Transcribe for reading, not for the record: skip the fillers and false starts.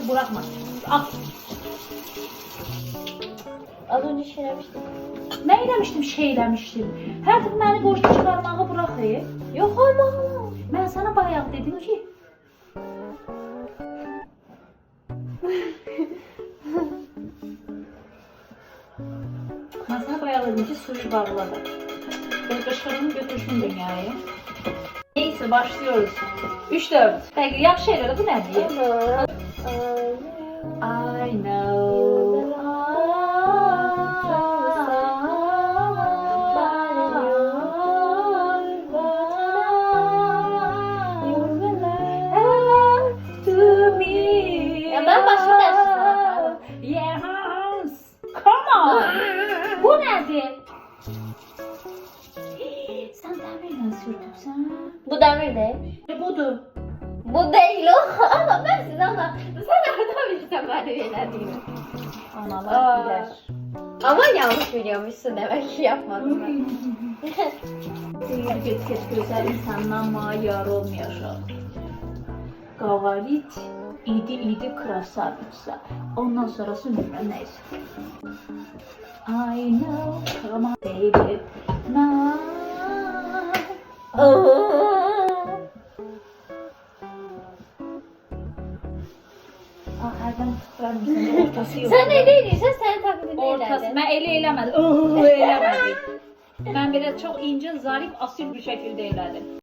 Dur bırakma. Al. Az önce şey demiştim. Ne eləmişdim? Her dəfə məni borclu çıxarmağı bırak. Yok ama. Mən sana bayaq dedim ki. Mən sana bayaq dedim ki suyu bağladı. Qışqırını götürsün dünyaya. Neyse başlıyoruz. 3-4. Peki yaxşı şeyler bu nədir? I know. Ya ben başka dersim. Yes. Come on. Bu nədir? Sen demirlə sürtübsən. Bu demir değil. Budur. Bu değil o. Ama ben size anlattım. Sen nereden bilirsen bana öğrendiğini. Analar bilər. Ama yanlış biliyormuşsun demek ki yapmadım ben. Get gözəl insandan mayar olmayacaq. Qavarit idi krasavitsa. Ondan sonrası nümrə neyse. I know, come on baby. Now. Hərdən tuturam səni, ortası yox. Sen ne değilsen sen taklidini Ortası, eylədin. mən elə eləmədim. Eləmədim. Mən belə çox incə, zarif, asil bir şəkildə elədim.